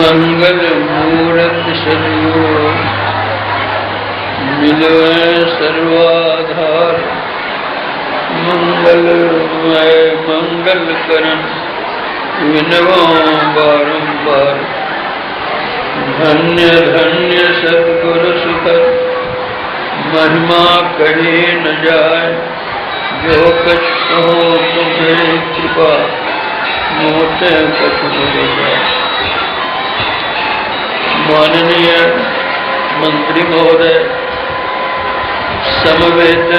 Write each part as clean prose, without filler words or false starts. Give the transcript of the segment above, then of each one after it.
मंगल मूरत सदगुरु मिलवे सर्वाधार। मंगलमय मंगल करन विनवा बारंबार। धन्य धन्य सद्गुरु सुखद महिमा कहे न जाए। जो कछ कहो तुम्हें कृपा मोते कछ हो जाए। माननीय मंत्री महोदय, समवेत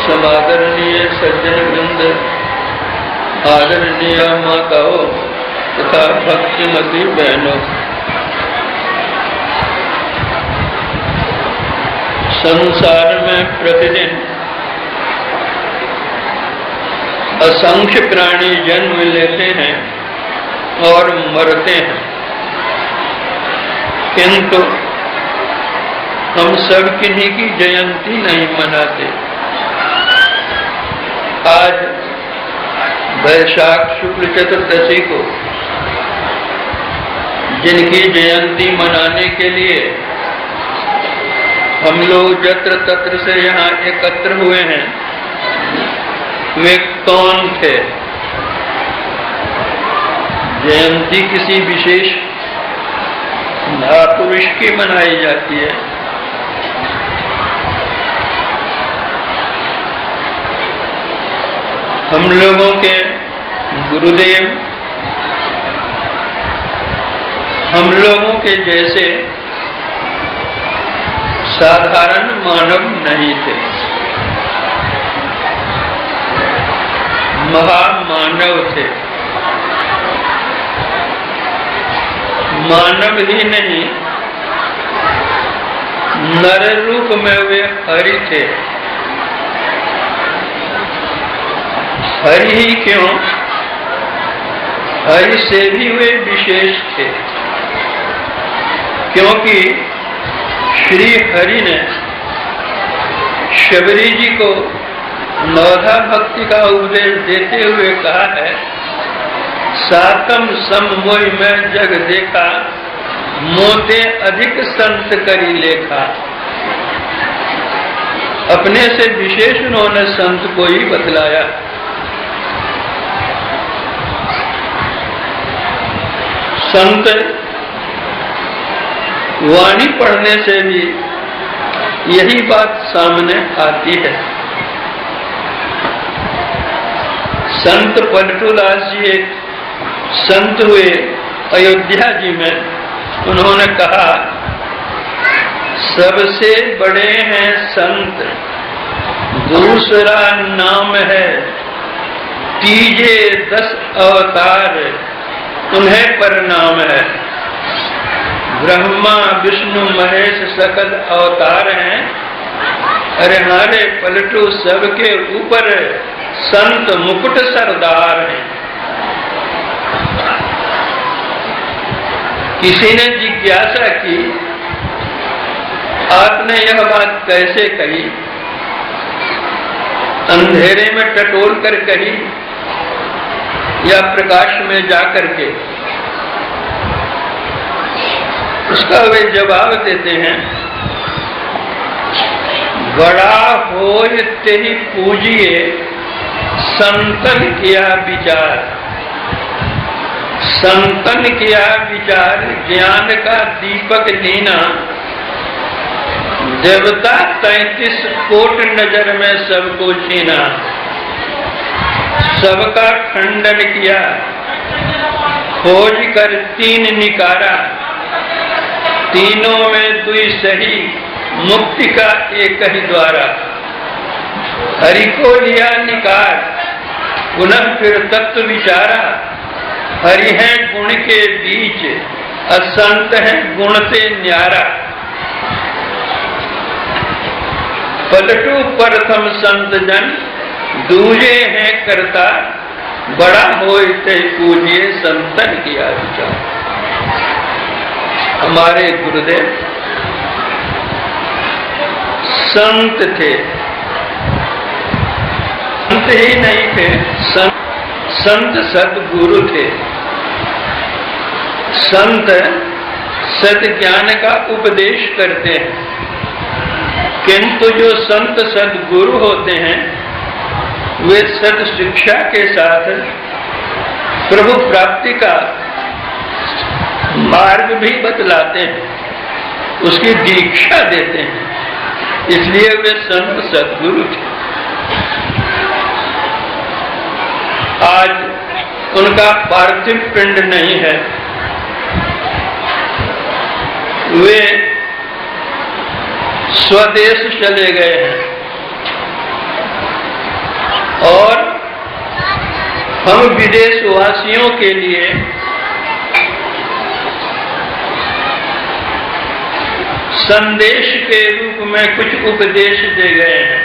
समादरणीय सज्जन वृंद, आदरणीय माताओं तथा भक्तिमती बहनों, संसार में प्रतिदिन असंख्य प्राणी जन्म लेते हैं और मरते हैं, किंतु हम सब किन्हीं की जयंती नहीं मनाते। आज वैशाख शुक्ल चतुर्दशी को जिनकी जयंती मनाने के लिए हम लोग जत्र तत्र से यहाँ एकत्र हुए हैं, वे कौन थे? जयंती किसी विशेष महापुरुष की मनाई जाती है। हम लोगों के गुरुदेव हम लोगों के जैसे साधारण मानव नहीं थे, महामानव थे। मानव ही नहीं, नर रूप में वे हरि थे। हरि ही क्यों, हरि से भी वे विशेष थे, क्योंकि श्री हरि ने शबरी जी को नवधा भक्ति का उपदेश देते हुए कहा है, सातम सम मोहि में जग देखा, मोते अधिक संत करी लेखा। अपने से विशेष उन्होंने संत को ही बतलाया। संत वाणी पढ़ने से भी यही बात सामने आती है। संत पलटूदास जी एक संत हुए अयोध्या जी में। उन्होंने कहा, सबसे बड़े हैं संत, दूसरा नाम है, तीजे 10 अवतार उन्हें प्रणाम है। ब्रह्मा विष्णु महेश सकल अवतार हैं, अरे हमारे पलटू सबके ऊपर संत मुकुट सरदार हैं। किसी ने जिज्ञासा की, आपने यह बात कैसे कही? अंधेरे में टटोल कर कही या प्रकाश में जाकर के? उसका वे जवाब देते हैं, बड़ा होय तेहि पूजिए, संतन किया विचार। संतन किया विचार, ज्ञान का दीपक लीना। देवता 33 कोट नजर में सबको छीना। सबका खंडन किया, खोज कर 3 निकारा। तीनों में दुई सही, मुक्ति का एक ही द्वारा। हरि को लिया निकार, पुनः फिर तत्व विचारा। हरि है गुण के बीच, असंत है गुण से न्यारा। पलटू प्रथम संत जन, दूजे हैं करता। बड़ा होय ते पूजिए, संतन किया विचार। हमारे गुरुदेव संत थे, संत ही नहीं थे, संत सद्गुरु थे। संत सत ज्ञान का उपदेश करते हैं, किंतु जो संत सदगुरु होते हैं वे सत शिक्षा के साथ प्रभु प्राप्ति का मार्ग भी बतलाते हैं, उसकी दीक्षा देते हैं, इसलिए वे संत सदगुरु थे। आज उनका पार्थिव पिंड नहीं है, वे स्वदेश चले गए हैं और हम विदेशवासियों के लिए संदेश के रूप में कुछ उपदेश दे गए हैं।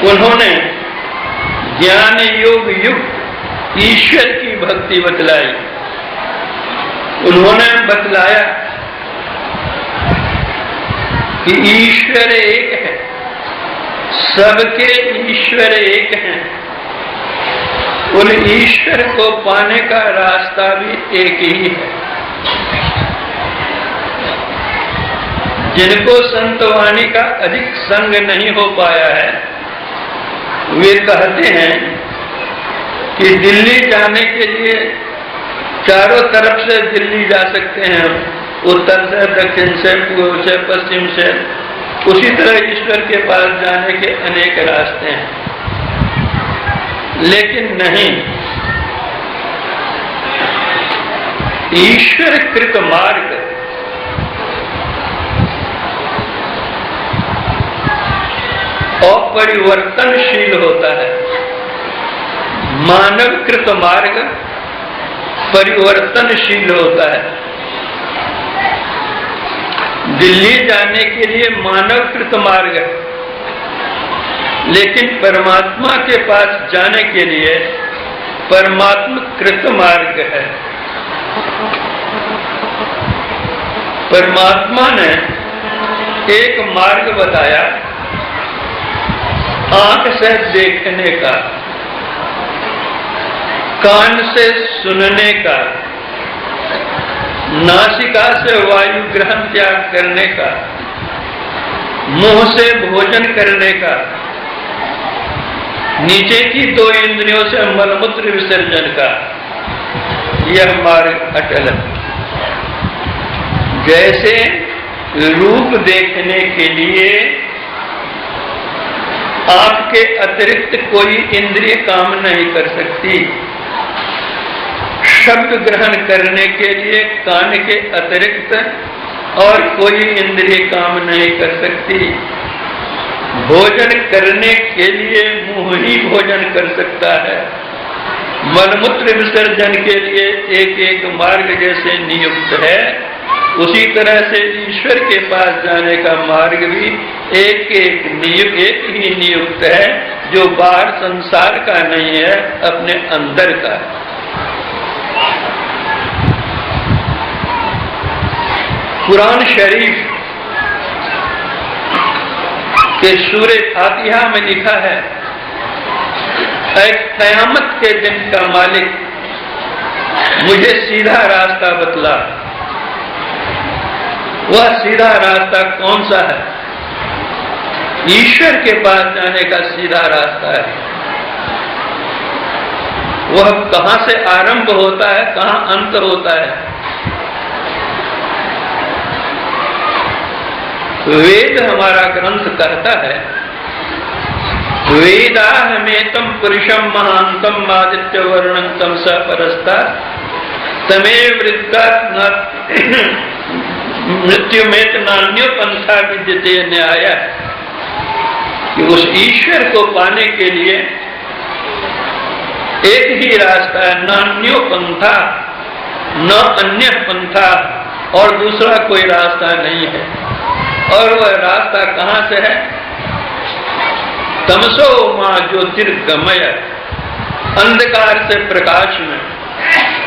उन्होंने ज्ञान योग युक्त ईश्वर की भक्ति बतलाई। उन्होंने बतलाया कि ईश्वर एक है, सबके ईश्वर एक हैं, उन ईश्वर को पाने का रास्ता भी एक ही है। जिनको संतवाणी का अधिक संग नहीं हो पाया है वे कहते हैं कि दिल्ली जाने के लिए चारों तरफ से दिल्ली जा सकते हैं, उत्तर से, दक्षिण से, पूर्व से, पश्चिम से। उसी तरह ईश्वर के पास जाने के अनेक रास्ते हैं, लेकिन नहीं, ईश्वर कृत मार्ग अपरिवर्तनशील होता है, मानव कृत मार्ग परिवर्तनशील होता है। दिल्ली जाने के लिए मानव कृत मार्ग है, लेकिन परमात्मा के पास जाने के लिए परमात्मा कृत मार्ग है। परमात्मा ने एक मार्ग बताया आंख से देखने का, कान से सुनने का, नासिका से वायु ग्रहण त्याग करने का, मुंह से भोजन करने का, नीचे की 2 इंद्रियों से मलमूत्र विसर्जन का। यह मार्ग अटल है। जैसे रूप देखने के लिए आंख के अतिरिक्त कोई इंद्रिय काम नहीं कर सकती, शब्द ग्रहण करने के लिए कान के अतिरिक्त और कोई इंद्रिय काम नहीं कर सकती, भोजन करने के लिए मुंह ही भोजन कर सकता है, मलमूत्र विसर्जन के लिए एक एक मार्ग जैसे नियुक्त है, उसी तरह से ईश्वर के पास जाने का मार्ग भी एक ही नियुक्त है, जो बाहर संसार का नहीं है, अपने अंदर का है। कुरान शरीफ के सूरे फातिहा में लिखा है, एक कयामत के दिन का मालिक मुझे सीधा रास्ता बतला। वह सीधा रास्ता कौन सा है? ईश्वर के पास जाने का सीधा रास्ता है। वह कहां से आरंभ होता है, कहां अंत होता है? वेद हमारा ग्रंथ कहता है, वेदाहमेतम पुरुषम महांतम आदित्य वर्णम तमसा परस्ता तमेव वृद्धा मृत्यु में नान्यो पंथा विद्यते न्याय। कि उस ईश्वर को पाने के लिए एक ही रास्ता है, नान्यो पंथा, न अन्य पंथा, और दूसरा कोई रास्ता नहीं है। और वह रास्ता कहां से है? तमसो मां ज्योतिर्गमय, अंधकार से प्रकाश में,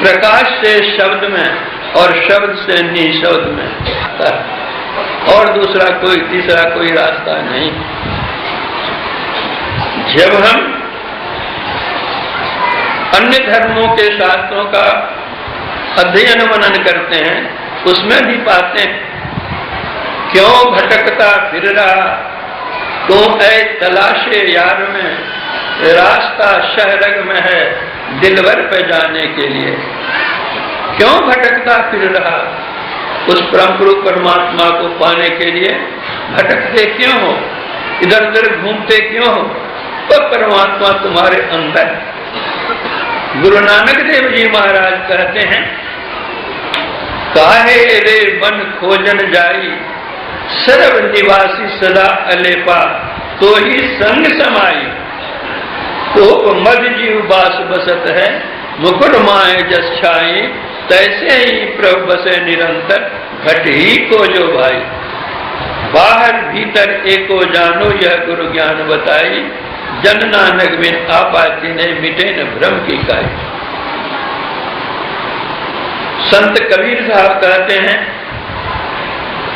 प्रकाश से शब्द में, और शब्द से निशब्द में, और दूसरा कोई तीसरा कोई रास्ता नहीं। जब हम अन्य धर्मों के शास्त्रों का अध्ययन मनन करते हैं, उसमें भी पाते हैं क्यों भटकता फिर रहा, तो ऐ तलाशे यार में, रास्ता शहरग में है दिलवर पे जाने के लिए। क्यों भटकता फिर रहा, उस परम गुरु परमात्मा को पाने के लिए भटकते क्यों हो, इधर उधर घूमते क्यों हो, तो परमात्मा तुम्हारे अंदर। गुरु नानक देव जी महाराज कहते हैं, काहे रे बन खोजन जाई, सर्व निवासी सदा अलेपा, तो ही संग समाई। तो मद जीव बास बसत है, मुकुट माए जस छाई, तैसे ही प्रभु बसे निरंतर, घट ही को जो भाई। बाहर भीतर एको जानो, यह गुरु ज्ञान बताई, जन नानक बिन आपा तिन्हे मिटे न भ्रम की काई। संत कबीर साहब कहते हैं,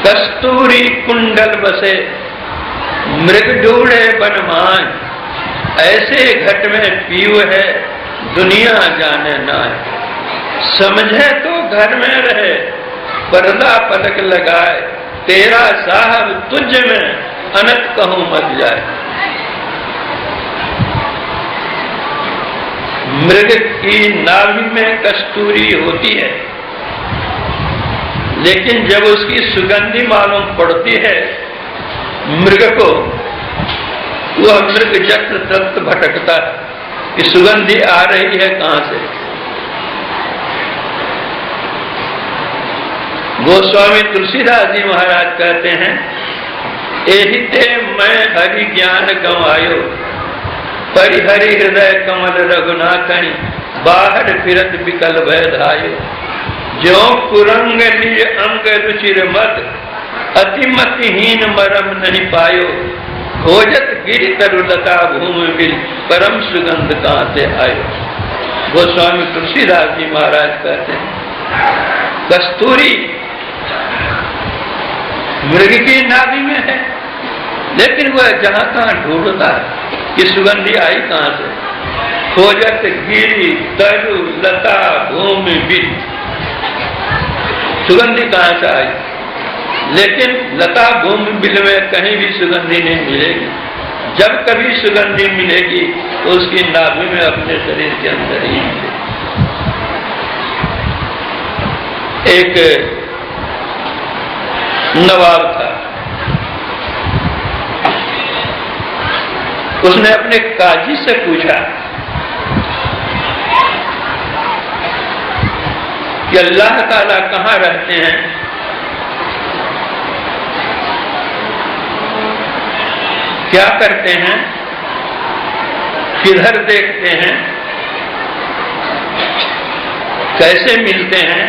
कस्तूरी कुंडल बसे मृग ढूंढे बनमान, ऐसे घट में पीव है दुनिया जाने ना है। समझे तो घर में रहे, पर्दा पलक लगाए, तेरा साहब तुझ में अनंत कहूं मत जाए। मृग की नाभि में कस्तूरी होती है, लेकिन जब उसकी सुगंधी मालूम पड़ती है मृग को, वह मृग जत्र तत्र भटकता है कि सुगंधी आ रही है कहां से। गोस्वामी तुलसीदास जी महाराज कहते हैं, एहिते मैं हरि ज्ञान गंवायो, परिहरि हृदय कमल रघुनाथनि, बाहर फिरत विकल भय धायो। जो कुरंग निज अंग रुचिर मत, अतिमतिहीन मरम नहीं पायो। खोजत गिरि तरुलता भूमि बिल, परम सुगंध कहां से आयो। गोस्वामी तुलसीदास जी महाराज कहते हैं, कस्तूरी मृग की नाभि में है, लेकिन वह जहां तहां ढूंढता है कि सुगंधी आई कहां से। खोजत गिरि तरु लता भूमि बिल, सुगंधी कहां से आई, लेकिन लता भूमि बिल में कहीं भी सुगंधी नहीं मिलेगी। जब कभी सुगंधी मिलेगी तो उसकी नाभि में, अपने शरीर के अंदर ही मिलेगी। एक नवाब था, उसने अपने काजी से पूछा कि अल्लाह ताला कहाँ रहते हैं। क्या करते हैं, किधर देखते हैं, कैसे मिलते हैं।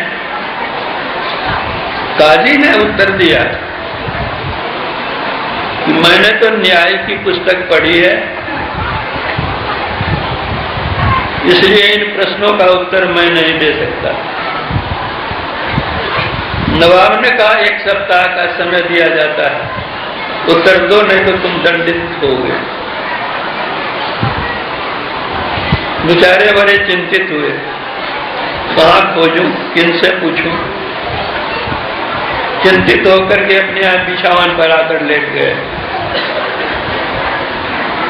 काजी ने उत्तर दिया कि मैंने तो न्याय की पुस्तक पढ़ी है, इसलिए इन प्रश्नों का उत्तर मैं नहीं दे सकता। नवाब ने कहा, 1 सप्ताह का समय दिया जाता है, उत्तर दो, नहीं तो तुम दंडित होगे। बेचारे बड़े चिंतित हुए, कहाँ खोजूं, किनसे पूछूं। चिंतित होकर के अपने आप बिछावन पर आकर लेट गए।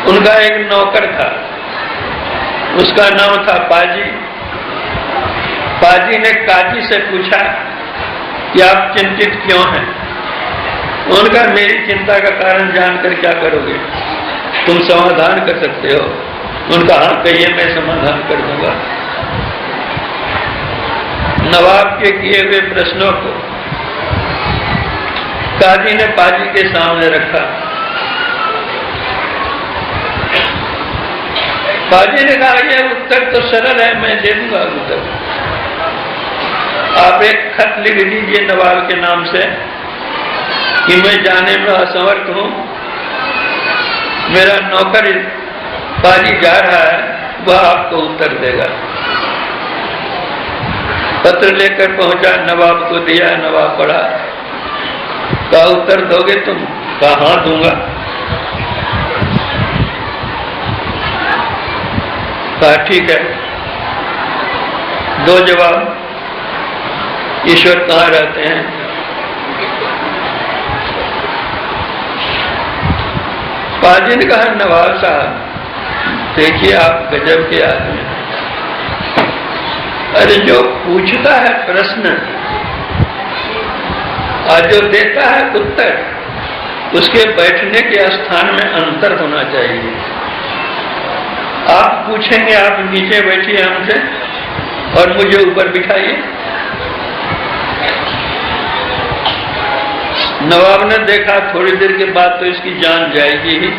उनका एक नौकर था, उसका नाम था पाजी। पाजी ने काजी से पूछा कि आप चिंतित क्यों हैं। उनका, मेरी चिंता का कारण जानकर क्या करोगे, तुम समाधान कर सकते हो। उनका, हाँ कहिए, मैं समाधान कर दूंगा। नवाब के किए हुए प्रश्नों को काजी ने पाजी के सामने रखा। पाजी ने कहा, यह उत्तर तो सरल है, मैं दे दूंगा उत्तर। आप एक खत लिख दीजिए नवाब के नाम से कि मैं जाने में असमर्थ हूं, मेरा नौकर पाजी जा रहा है, वह आपको उत्तर देगा। पत्र लेकर पहुंचा, नवाब को दिया, नवाब पढ़ा। कहा, उत्तर दोगे तुम? कहा, हाँ दूंगा। कहा, ठीक है, दो जवाब, ईश्वर कहाँ रहते हैं? पाजी ने कहा, नवाब साहब देखिए आप गजब के आदमी हैं। अरे जो पूछता है प्रश्न और जो देता है उत्तर, उसके बैठने के स्थान में अंतर होना चाहिए। आप पूछेंगे आप नीचे बैठिए हमसे और मुझे ऊपर बिठाइए। नवाब ने देखा थोड़ी देर के बाद तो इसकी जान जाएगी ही।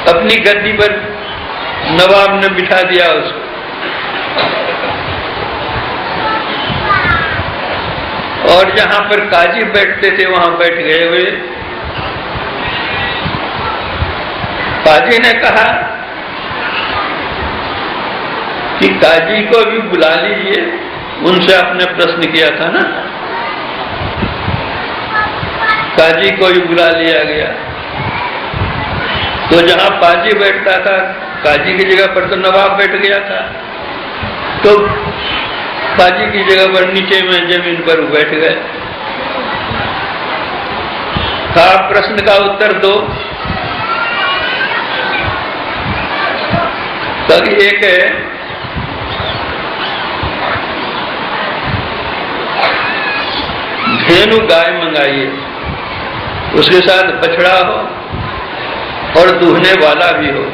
अपनी गद्दी पर नवाब ने बिठा दिया उसको। और जहां पर काजी बैठते थे वहां बैठ गए हुए। काजी ने कहा कि काजी को भी बुला लीजिए, उनसे आपने प्रश्न किया था ना। काजी को भी बुला लिया गया। तो जहां पाजी बैठता था, काजी की जगह पर तो नवाब बैठ गया था, तो पाजी की जगह पर नीचे में जमीन पर बैठ गए। कहा प्रश्न का उत्तर दो। तब एक है धेनु गाय मंगाइए, उसके साथ बछड़ा हो और दूहने वाला भी हो।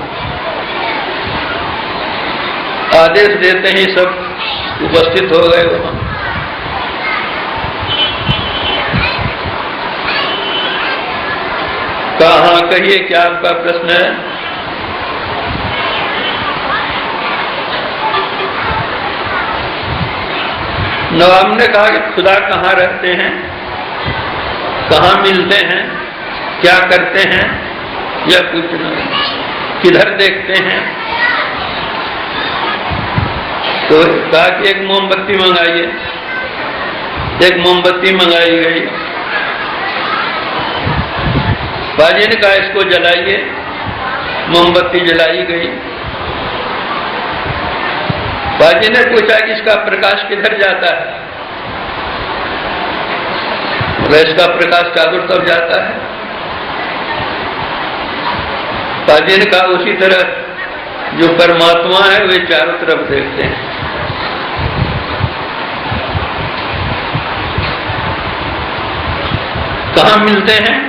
आदेश देते ही सब उपस्थित हो गए वहां। कहा कहिए क्या आपका प्रश्न है? नवाब ने कहा कि खुदा कहाँ रहते हैं, कहाँ मिलते हैं, क्या करते हैं, या कुछ नहीं, किधर देखते हैं? तो कहा कि एक मोमबत्ती मंगाइए। एक मोमबत्ती मंगाई गई। बाजी ने कहा इसको जलाइए। मोमबत्ती जलाई गई। बाजी ने पूछा कि इसका प्रकाश किधर जाता है? इसका प्रकाश चारों तरफ जाता है। बाजी ने कहा उसी तरह जो परमात्मा है वे चारों तरफ देखते हैं। कहाँ मिलते हैं?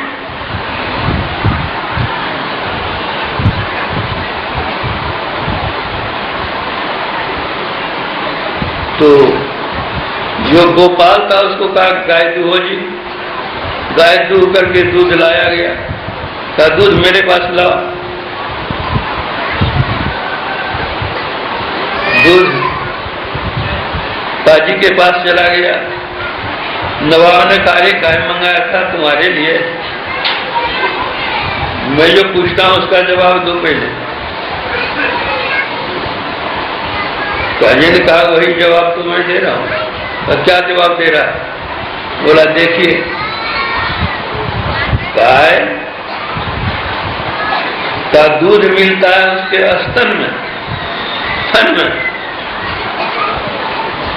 तो जो गोपाल था उसको कहा गाय दूहो जी। गाय दूह करके दूध लाया गया। कहा दूध मेरे पास लाओ। दूध बाजी के पास चला गया। नवाब ने कहा गाय मंगाया था तुम्हारे लिए, मैं जो पूछता हूं उसका जवाब दो पहले। काजी ने कहा वही जवाब तो मैं दे रहा हूं। और क्या जवाब दे रहा है? बोला देखिए गाय का दूध मिलता है उसके स्तन में, थन में।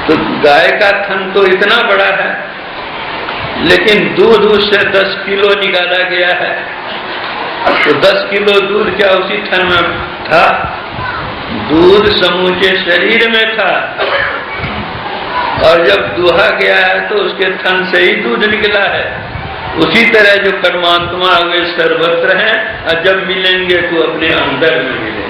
तो गाय का थन तो इतना बड़ा है, लेकिन दूध उससे 10 किलो निकाला गया है। तो 10 किलो दूध क्या उसी थन में था? दूध समूचे शरीर में था। और जब दूहा गया है तो उसके थन से ही दूध निकला है। उसी तरह जो परमात्मा वे सर्वत्र हैं, और जब मिलेंगे तो अपने अंदर में मिलेंगे।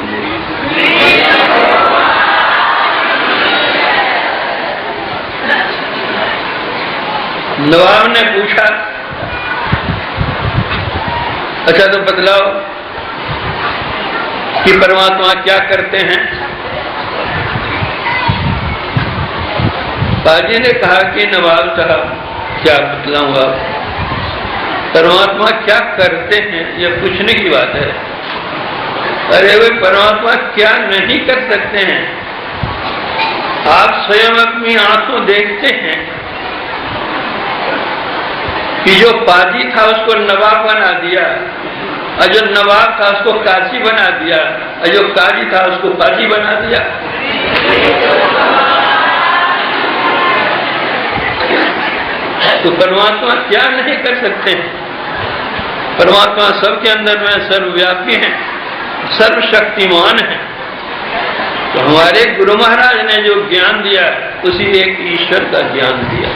नवाब ने पूछा अच्छा तो बतलाओ कि परमात्मा क्या करते हैं? बाजी ने कहा कि नवाब साहब क्या बतलाऊंगा, परमात्मा क्या करते हैं यह पूछने की बात है। अरे वे परमात्मा क्या नहीं कर सकते हैं? आप स्वयं अपनी आंखों देखते हैं कि जो पाजी था उसको नवाब बना दिया, और जो नवाब था उसको काजी बना दिया, और जो काजी था उसको फाजी बना दिया। तो परमात्मा क्या नहीं कर सकते? परमात्मा सबके अंदर में सर्वव्यापी है, सर्वशक्तिमान है। तो हमारे गुरु महाराज ने जो ज्ञान दिया उसी एक ईश्वर का ज्ञान दिया।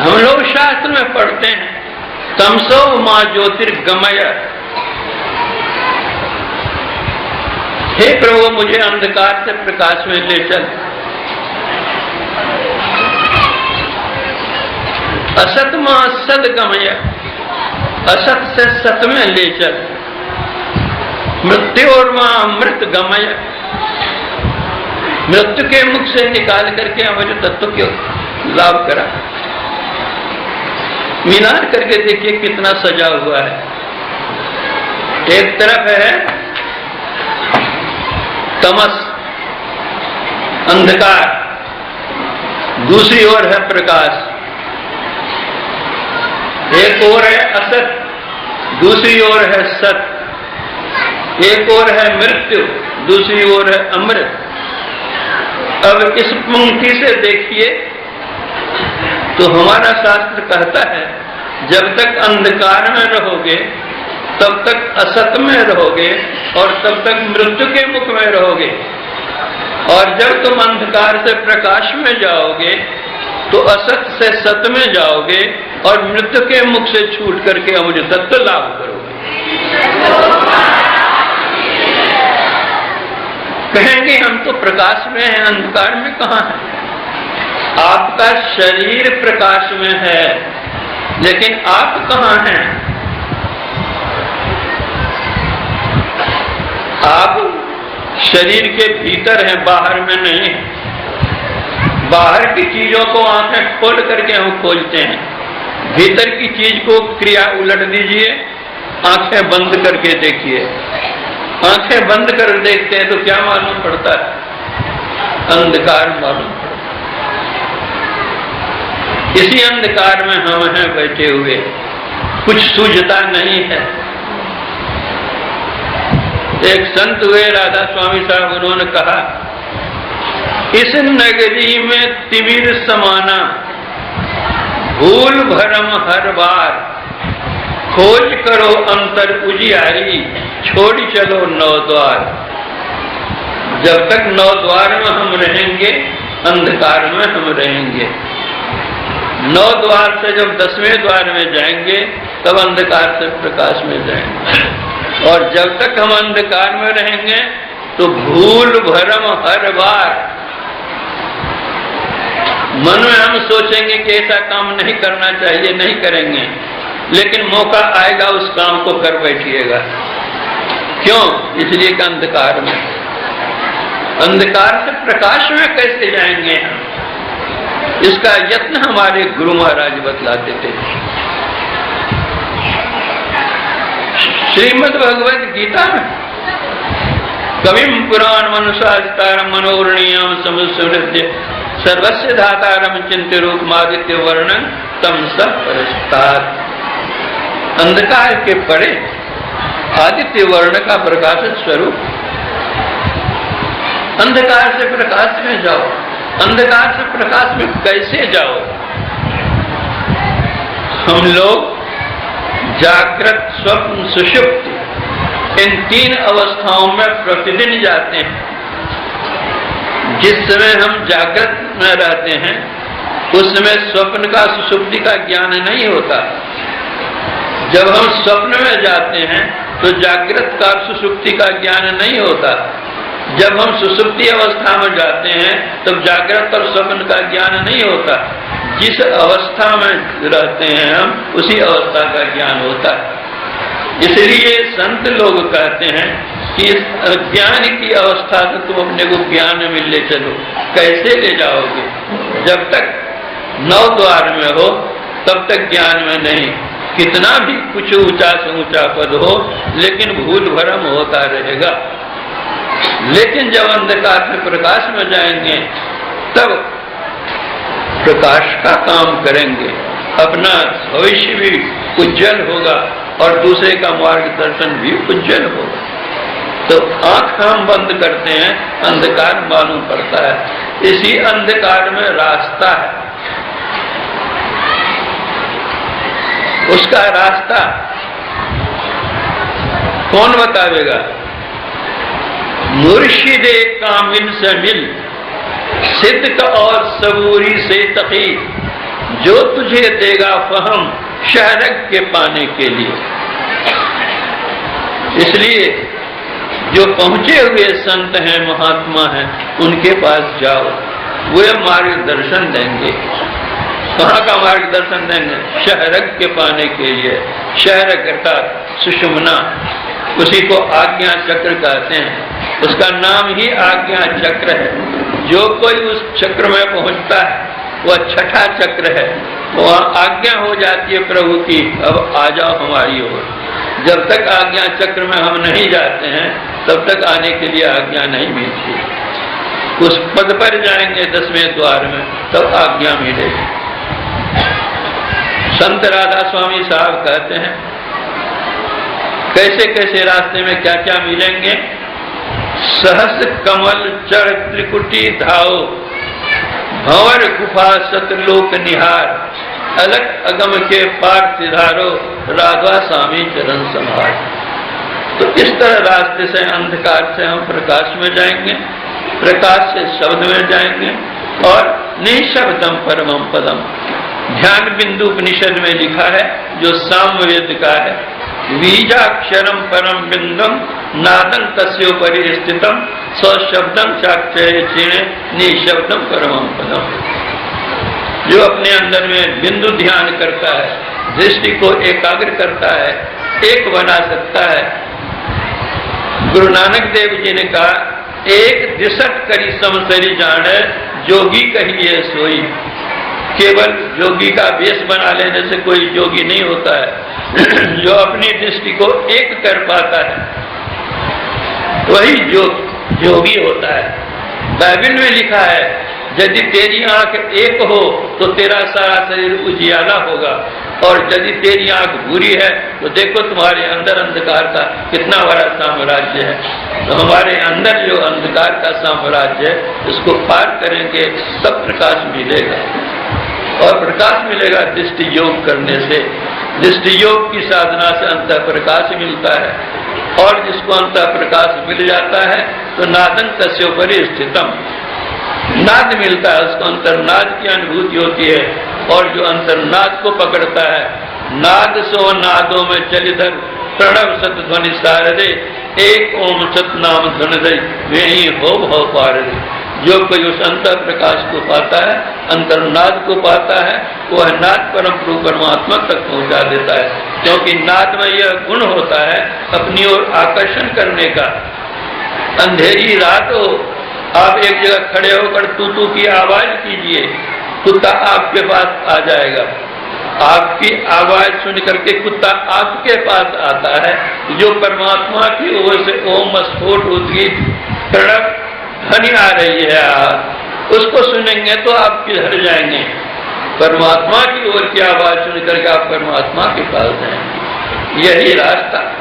हम लोग शास्त्र में पढ़ते हैं तमसो मां ज्योतिर्गमय, हे प्रभु मुझे अंधकार से प्रकाश में ले चल। असत मां सदगमय, असत से सत में ले चल। मृत्यु और मां अमृत गमय, मृत्यु के मुख से निकाल करके हमें तत्व को लाभ करा। मीनार करके देखिए कितना सजा हुआ है। एक तरफ है तमस अंधकार, दूसरी ओर है प्रकाश। एक ओर है असत, दूसरी ओर है सत। एक ओर है मृत्यु, दूसरी ओर है अमृत। अब इस पंक्ति से देखिए तो हमारा शास्त्र कहता है जब तक अंधकार में रहोगे तब तक असत में रहोगे और तब तक मृत्यु के मुख में रहोगे, और जब तुम अंधकार से प्रकाश में जाओगे तो असत से सत में जाओगे और मृत्यु के मुख से छूट करके अमुझ तत्व लाभ करोगे। कहेंगे हम तो प्रकाश में हैं, अंधकार में कहाँ है? आपका शरीर प्रकाश में है, लेकिन आप कहाँ हैं? आप शरीर के भीतर हैं, बाहर में नहीं। बाहर की चीजों को आंखें खोल करके हम खोलते हैं, भीतर की चीज को क्रिया उलट दीजिए, आंखें बंद करके देखिए। आंखें बंद कर देखते हैं तो क्या मालूम पड़ता है? अंधकार मालूम पड़ता है। इसी अंधकार में हम हैं बैठे हुए, कुछ सूझता नहीं है। एक संत हुए राधा स्वामी साहब, उन्होंने कहा इस नगरी में तिमिर समाना, भूल भरम हर बार, खोज करो अंतर उजियारी, छोड़ी चलो नौ द्वार। जब तक नौ द्वार में हम रहेंगे अंधकार में हम रहेंगे। नौ द्वार से जब 10वें द्वार में जाएंगे तब अंधकार से प्रकाश में जाएंगे। और जब तक हम अंधकार में रहेंगे तो भूल भरम हर बार, मन में हम सोचेंगे कि ऐसा काम नहीं करना चाहिए, नहीं करेंगे, लेकिन मौका आएगा उस काम को कर बैठिएगा। क्यों? इसलिए कि अंधकार में, अंधकार से प्रकाश में कैसे जाएंगे हम? इसका यत्न हमारे गुरु महाराज बतलाते थे। श्रीमद् भगवद गीता में कविम पुराण मनुषास्तारम मनोरणीयम समुसृज्य सर्वस्य धातारम चिंत्य रूपमादित्य वर्णन तम सब परस्तात्। अंधकार के परे आदित्य वर्ण का प्रकाशित स्वरूप। अंधकार से प्रकाश में जाओ। अंधकार से प्रकाश में कैसे जाओ? हम लोग जागृत, स्वप्न, सुषुप्ति, इन 3 अवस्थाओं में प्रतिदिन जाते हैं। जिस समय हम जागृत में रहते हैं उस समय स्वप्न का, सुषुप्ति का ज्ञान नहीं होता। जब हम स्वप्न में जाते हैं तो जागृत का, सुषुप्ति का ज्ञान नहीं होता। जब हम सुषुप्ति अवस्था में जाते हैं तब जागृत और स्वप्न का ज्ञान नहीं होता। जिस अवस्था में रहते हैं हम उसी अवस्था का ज्ञान होता है। इसलिए संत लोग कहते हैं कि इस अज्ञान की अवस्था से तुम अपने को ज्ञान में ले चलो। कैसे ले जाओगे? जब तक 9 द्वार में हो तब तक ज्ञान में नहीं। कितना भी कुछ ऊंचा से ऊंचा पद हो लेकिन भूल भरम होता रहेगा। लेकिन जब अंधकार से प्रकाश में जाएंगे तब प्रकाश का काम करेंगे, अपना भविष्य भी उज्जवल होगा, और दूसरे का मार्गदर्शन भी उज्जवल होगा। तो आंख हम बंद करते हैं, अंधकार मालूम पड़ता है। इसी अंधकार में रास्ता है, उसका रास्ता कौन बतावेगा? मुर्शिदे कामिल से मिल, सिद्क और सबूरी से तकी, जो तुझे देगा फहम शहरक के पाने के लिए। इसलिए जो पहुंचे हुए संत हैं, महात्मा हैं, उनके पास जाओ, वे मार्गदर्शन देंगे। कहाँ का मार्गदर्शन देंगे? शहरक के पाने के लिए। शहरक अर्थात सुषुम्ना, उसी को आज्ञा चक्र कहते हैं, उसका नाम ही आज्ञा चक्र है। जो कोई उस चक्र में पहुंचता है वह छठा चक्र है, वहाँ आज्ञा हो जाती है प्रभु की, अब आ जाओ हमारी ओर। जब तक आज्ञा चक्र में हम नहीं जाते हैं तब तक आने के लिए आज्ञा नहीं मिलती। उस पद पर जाएंगे 10वें द्वार में तब आज्ञा मिलेगी। संत राधा स्वामी साहब कहते हैं कैसे कैसे रास्ते में क्या क्या मिलेंगे। सहस कमल चढ़ त्रिकुटी धाओ, भंवर गुफा सतलोक निहार, अलग अगम के पार सिधारो, राधा स्वामी चरण संभार। तो इस तरह रास्ते से अंधकार से हम प्रकाश में जाएंगे, प्रकाश से शब्द में जाएंगे और निशब्दम परमम पदम। ध्यान बिंदु उपनिषद में लिखा है जो सामवेद का है, बीजाक्षरम परम बिंदम नादं तस्योपरि स्थितम स्वशब्दम चाक्षय क्षीणे निशब्दम परमम पदम। जो अपने अंदर में बिंदु ध्यान करता है, दृष्टि को एकाग्र करता है, एक बना सकता है। गुरु नानक देव जी ने कहा, एक दिशट करी समसरी जाने, जोगी कहिए सोई। केवल जोगी का वेश बना लेने से कोई जोगी नहीं होता है। जो अपनी दृष्टि को एक कर पाता है वही जोगी होता है। बाइबल में लिखा है, यदि तेरी आंख एक हो तो तेरा सारा शरीर उजियाला होगा, और यदि तेरी आंख बुरी है तो देखो तुम्हारे अंदर अंधकार का कितना बड़ा साम्राज्य है। तो हमारे अंदर जो अंधकार का साम्राज्य है उसको पार करेंगे तब प्रकाश मिलेगा, और प्रकाश मिलेगा दृष्टि योग करने से। दृष्टि योग की साधना से अंतः प्रकाश मिलता है, और जिसको अंतः प्रकाश मिल जाता है तो नादं तस्योपरि स्थितम, नाद मिलता है, उसको अंतर्नाद की अनुभूति होती है। और जो अंतर्नाद को पकड़ता है, नाद सो नादों में चलिधर प्रणव सत ध्वनि सारदे, एक ओम सत नाम ध्वनि दे, वे ही हो भव पार दे। जो कोई उस अंतर प्रकाश को पाता है, अंतर्नाद को पाता है, वह नाद परम प्रभु परमात्मा तक पहुंचा देता है। क्योंकि नाद में यह गुण होता है अपनी ओर आकर्षण करने का। अंधेरी रात हो, आप एक जगह खड़े होकर तू की आवाज कीजिए, कुत्ता आपके पास आ जाएगा। आपकी आवाज सुन करके कुत्ता आपके पास आता है। जो परमात्मा की ओर से ओम स्फोट उद्गीत प्रणव ध्वनि आ रही है, उसको सुनेंगे तो आप किधर जाएंगे? परमात्मा की ओर की आवाज सुन करके आप परमात्मा के पास जाएंगे। यही रास्ता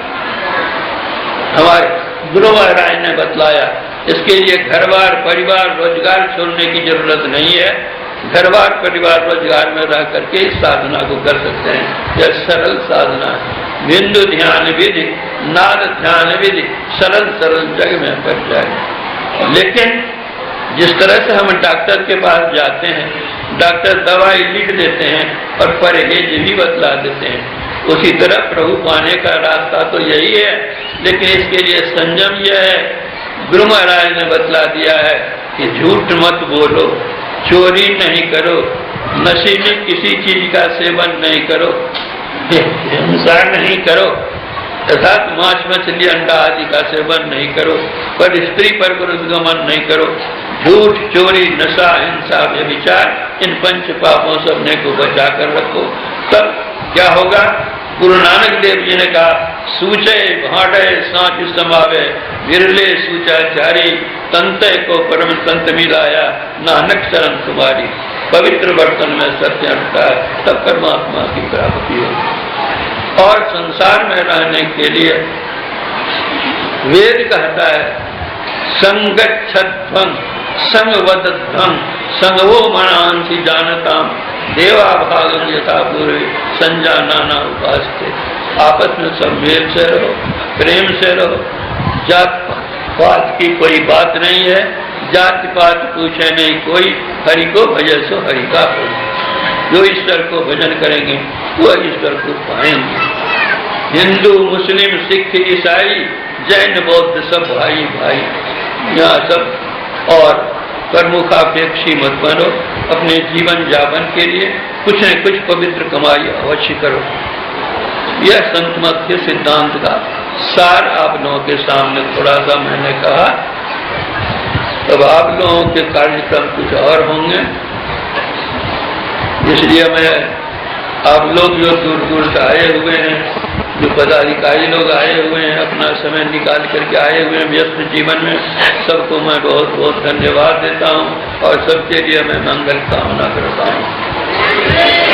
हमारे गुरु महाराज ने बतलाया। इसके लिए घर-बार परिवार रोजगार छोड़ने की जरूरत नहीं है। घर-बार परिवार रोजगार में रह करके इस साधना को कर सकते हैं। यह सरल साधना है। बिंदु ध्यान विधि, नाद ध्यान विधि, सरल सरल जग में पड़ जाए। लेकिन जिस तरह से हम डॉक्टर के पास जाते हैं, डॉक्टर दवाई लिख देते हैं और परहेज भी बतला देते हैं, उसी तरह प्रभु पाने का रास्ता तो यही है। लेकिन इसके लिए संयम यह है, गुरु महाराज ने बतला दिया है कि झूठ मत बोलो, चोरी नहीं करो, नशीली किसी चीज का सेवन नहीं करो, हिंसा नहीं करो, अर्थात मांस मछली अंडा आदि का सेवन नहीं करो, पर स्त्री पर पुरुषगमन नहीं करो, झूठ चोरी नशा हिंसा व्यभिचार, इन पंच पापों से अपने को बचा कर रखो। तब क्या होगा? गुरु नानक देव जी ने कहा, सूचे भाटे सांच समावे, विरले सूचाचारी, तंते को परम तंत मिलाया, नानक शरण तुम्हारी। पवित्र बर्तन में सत्य अंटा, तब परमात्मा की प्राप्ति होगी। और संसार में रहने के लिए वेद कहता है संगच्छध्वं संगवदध्वं संगवो मनांसि जानताम देवा भागम यथा पूर्वे संजानाना उपासते। आपस में सब मेल से रहो, प्रेम से रहो, जात पात की कोई बात नहीं है, जाति पात पूछे नहीं कोई, हरि को भजन सो हरि का भजन। जो ईश्वर को भजन करेंगे वो ईश्वर को पाएंगे। हिंदू मुस्लिम सिख ईसाई जैन बौद्ध सब भाई भाई, यहाँ सब। और प्रमुखापेक्षी मत बनो, अपने जीवन यापन के लिए कुछ न कुछ पवित्र कमाई अवश्य करो। यह संत मत के सिद्धांत का सार आप लोगों के सामने थोड़ा सा मैंने कहा। तब आप लोगों के कार्यक्रम कुछ और होंगे, इसलिए मैं आप लोग जो दूर दूर से आए हुए हैं, जो पदाधिकारी लोग आए हुए हैं, अपना समय निकाल करके आए हुए हैं व्यस्त जीवन में, सबको मैं बहुत बहुत धन्यवाद देता हूँ और सबके लिए मैं मंगल कामना करता हूँ।